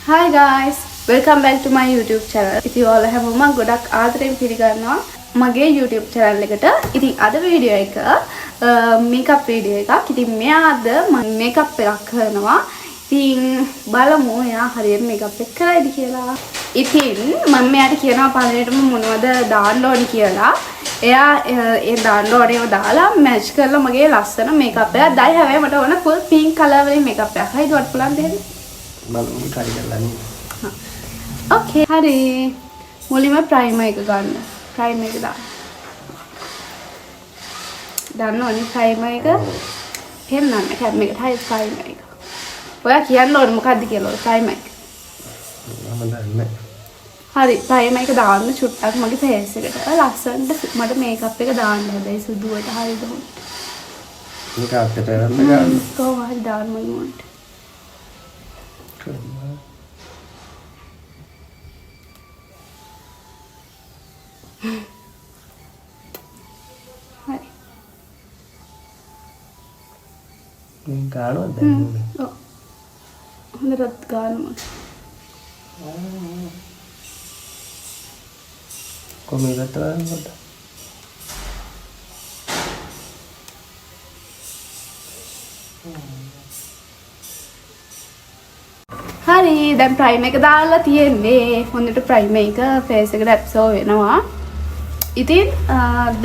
Hi guys, welcome back to my YouTube channel. ඉතින් ඔයාලා හැමෝම ගොඩක් ආදරෙන් පිළිගන්නවා මගේ YouTube channel එකට. ඉතින් අද වීඩියෝ එක මේකප් වීඩියෝ එකක්. ඉතින් මෙයාද මම මේකප් එකක් කරනවා. ඉතින් බලමු එයා හරියට මේකප් එක කරයිද කියලා. ඉතින් මම මෙයාට කියනවා පළවෙනිටම මොනවද දාන්න ඕනි කියලා. එයා ඒ දාන්න ඕනේ ඒවා දාලා මැච් කරලා මගේ ලස්සන මේකප් එකක් දායි. හැබැයි මට ඕන full pink color වලින් මේකප් එකක්. හරිද? ඔයාලට පුළුවන් දෙන්න? බලමු try කරලා නේ. Okay, hari. මුලින්ම primer එක ගන්න. primer එක දාන්න. දාන්න ඕනේ primer එක. පෙන්නන්න කැම් එකට හරි primer එක. ඔයා කියන්න ඕනේ මොකද්ද කියලා primer එක. මම දන්නේ. හරි primer එක දාන්න චුට්ටක් මගේ face එකට. ලස්සනට මට makeup එක දාන්න හැබැයි සුදුවට හරියද මොකද? මේක අතට ගන්න. කොහොම හරි දාන්න මොනවද? Hari. Ini gano deh. Oh, beneran gano. Kok mirip terang kok? හරි දැන් ප්‍රයිමර් එක දාලා තියෙන්නේ හොඳට ප්‍රයිමර් එක ෆේස් එකට ඇබ්සෝර් වෙනවා. ඉතින්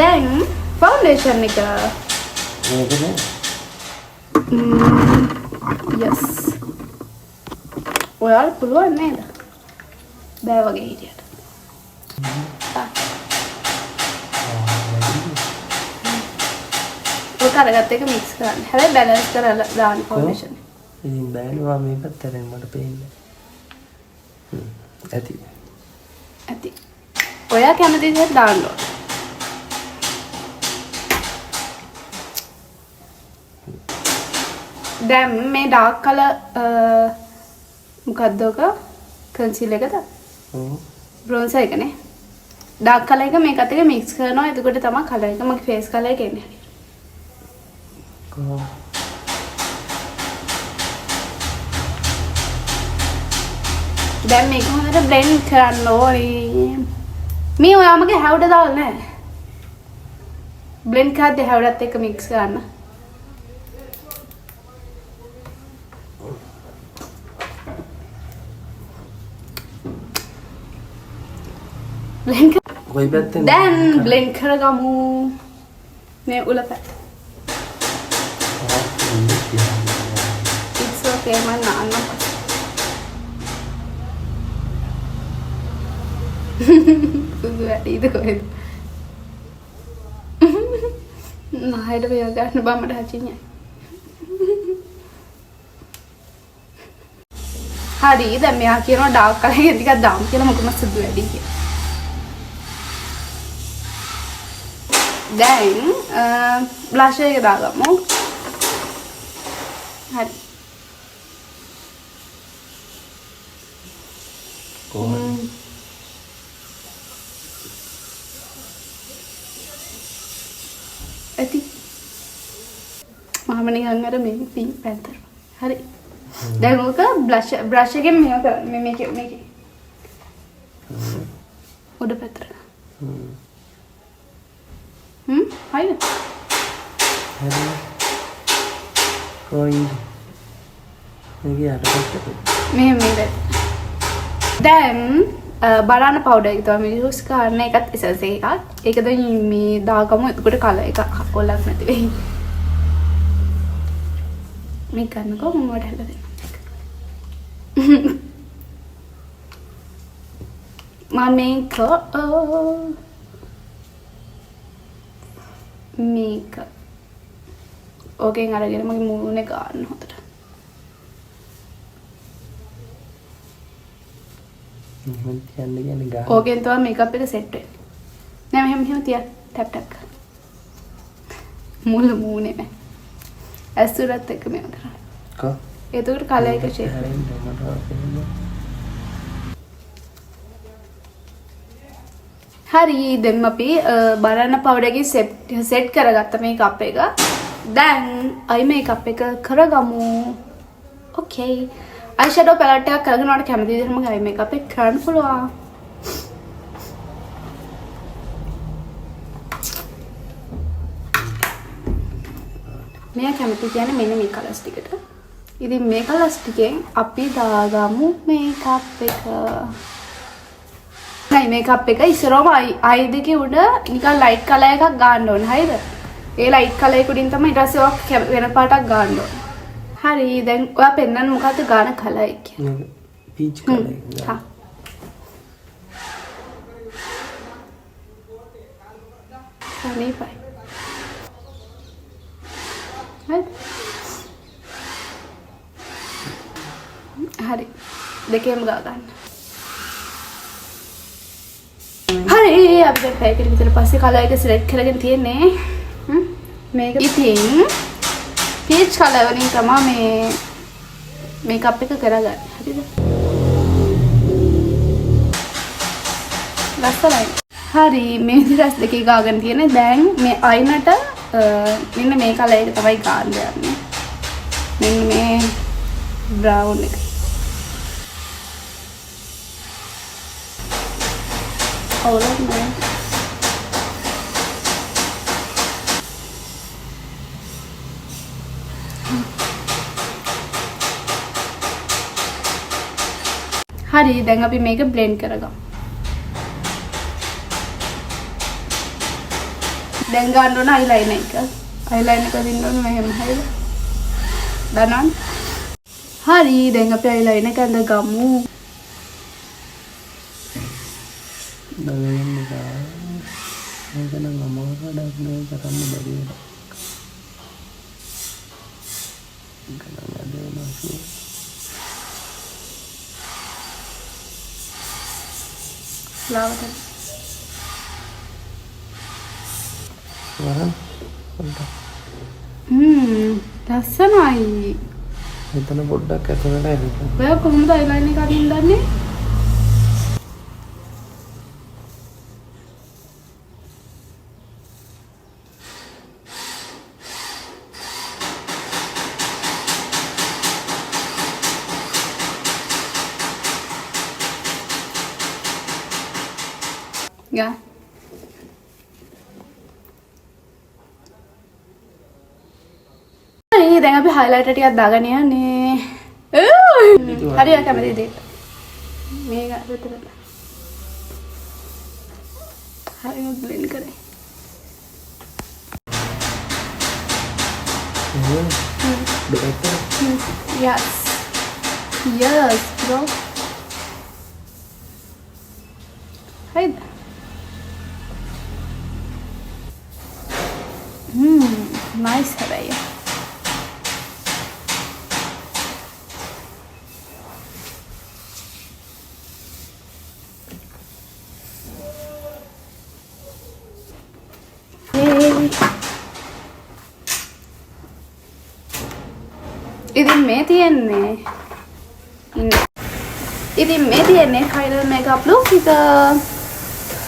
දැන් ෆවුන්ඩේෂන් එක මේකනේ. yes. ඔයාලට පුළුවන් නේද? බෑ වගේ හිටියට. ඔක අරගත්ත එක මික්ස් කරන්න. හැබැයි බැලන්ස් කරලා දාන්න ෆවුන්ඩේෂන්. ඉතින් බෑනවා මේ පැත්තෙන් මට පේන්නේ. ඇති. ඇති. ඔයා කැමති විදිහට දාන්න ඕන. දැන් මේ ඩාර්ක් කලර් මොකද්ද ඔක? කන්සීලර් එකද? ඔව්. බ්‍රොන්සර් එකනේ. ඩාර්ක් කලර් එක මේකත් එක්ක මික්ස් කරනවා. එතකොට තමයි කලර් එක මගේ ෆේස් කලර් එක එන්නේ. කොහොම? දැන් මේක හොඳට බ්ලෙන්ඩ් කරන්න ඕනේ. මේ ඔයාමගේ හැවුඩ දාලා නැහැ. බ්ලෙන්ඩ් කරද්දී හැවුඩත් එක්ක මික්ස් කරන්න. බ්ලෙන්ඩ් කොයි පැත්තෙන්? දැන් බ්ලෙන්ඩ් කරගමු. මේ උල පැත්ත. It's okay මම නාන්න. සුදු වැඩිද කොහෙද? නහයට මෙයා ගන්න බම්මට හචින්නේ. හරි දැන් මෙයා කියනවා ඩාර්ක් කලර් එක ටිකක් දාමු කියලා මොකද සුදු වැඩි කියලා. දැන් බ්ලෂ් එක දාගමු. හරි. කොහොමද? ඇති මම නිකන් අර මේ පින්ක් පැන්තර්. හරි. දැන් ඔක බ්‍රෂ් එකෙන් මේක කරන්න. මේක උඩ පැත්තට. හරිද? හරි. කොයි? මේක යටපැත්තට. මේ දැන් බලාන පවුඩර් එක තමයි යූස් කරන්නේ. ඒකත් එසෙන්ස් එකක්. ඒක දැන් මේ දාගමු. එතකොට කලර් එක කොල්ලක් නැති වෙයි. මේ ගන්නකො මම වඩ හැදලා දෙන්න. මේක ඕකෙන් අරගෙන මගේ මූණේ ගන්න හොඳට. මම කියන්නේ ගන්න. ඕකෙන් තමයි මේකප් එක සෙට් වෙන්නේ. නෑ මෙහෙම තියන්න. ටැප් ටැප් කරන්න. මුල මූණේ නෑ. ඇස්තුරත් එක්ක මේව කරන්න. කො? එතකොට කලර් එක ෂේප් හරි දැන් අපි බලන්න පවුඩර් එකේ සෙට් කරගත්ත මේකප් එක. දැන් අයි මේකප් එක කරගමු. Okay. අයිෂැඩෝ පැලට් එකක් කරගෙන ඔයාලට කැමති විදිහටම අයි මේකප් එක කරන්න පුළුවන්. මෙයා කැමති කියන්නේ මෙන්න මේ කලර්ස් ටිකට. ඉතින් මේ කලර්ස් ටිකෙන් අපි දාගමු මේකප් එක. නයි මේකප් එක ඉස්සරම අයි දෙකේ උඩ නිකන් ලයිට් කලර් එකක් ගන්න ඕනේ. හරිද? ඒ ලයිට් කලර් එක උඩින් තමයි ඊට පස්සේ ඔක් වෙන පාටක් ගන්න ඕනේ. හරි දැන් ඔයා පෙන්නන්න මොකද්ද ගාන කලර් එක කියන්නේ? පීච් කලර් එක. හා. අනේපයි. හරි. දෙකේම ගා ගන්න. හරි අපි දැන් පැයකට විතර පස්සේ කලර් එක සිලෙක්ට් කරගෙන තියෙන්නේ. මේක ඉතින් පීච් කලර් වලින් තමයි මේ මේකප් එක කරගන්නේ. හරිද? ලස්සනයි. හරි මේ විදිහට දෙකේ ගාගෙන තියෙන්නේ. දැන් මේ අයිනට මෙන්න මේ කලර් එක තමයි ගන්න යන්නේ. මෙන්න මේ බ්‍රවුන් එක. අවුලක් හරි දැන් අපි මේක බ්ලෙන්ඩ් කරගමු. දැන් ගන්න ඕන අයිලයිනර් එක. අයිලයිනර් එක දින්න ඕන මෙහෙම හරිද? දනන්. හරි දැන් අපි අයිලයිනර් එක අඳගමු. දඟලන්න බෑ. මේක නම් අමාරුවක් නෑ කරන්න බැරි වෙනවා. ලාවට. ලස්සනයි. මෙතන පොඩ්ඩක් ඇතුළට එන්න. ඔයා කොහොමද අයිලයිනර් එක අදින්න දන්නේ? Yeah. හරි දැන් අපි highlighter ටිකක් දාගෙන යන්නේ. හරි කැමති දෙයට. මේක විතරද. හරි බ්ලෙන්ඩ් කරේ. better. Yes. Yes, bro. Right. Nice है ये. ඉතින් මේ තියන්නේ ෆයිනල් මේකප් ලුක් එක.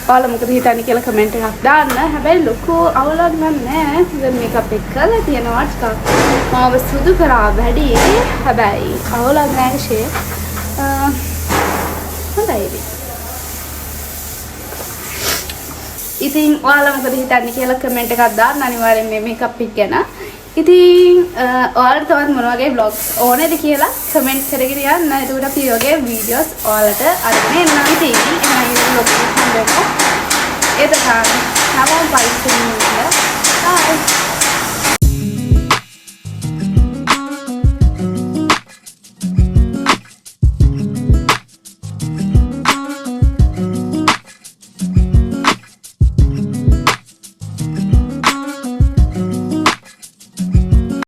ඔයාලා මොකද හිතන්නේ කියලා කමෙන්ට් එකක් දාන්න. හැබැයි ලොකු අවුලක් නැහැ. ඉතින් මේකප් එක කරලා තියෙනවා ටිකක් මාව සුදු කරා වැඩි. හැබැයි අවුලක් නැහැ ෂේ. හොඳයි. ඉතින් ඔයාලා මොකද හිතන්නේ කියලා කමෙන්ට් එකක් දාන්න අනිවාර්යෙන් මේ මේකප් එක ගැන. ඉතින් ඔයාලට තවත් මොන වගේ vlogs ඕනේද කියලා කමෙන්ට් කරගෙන යන්න. එතකොට අපි ඔයගේ වීඩියෝස් ඔයාලට අරගෙන එන්නම්. ඉතින් එහෙනම් vlog එක හම්බ වෙනවා. එතකන් හැමෝම බයි.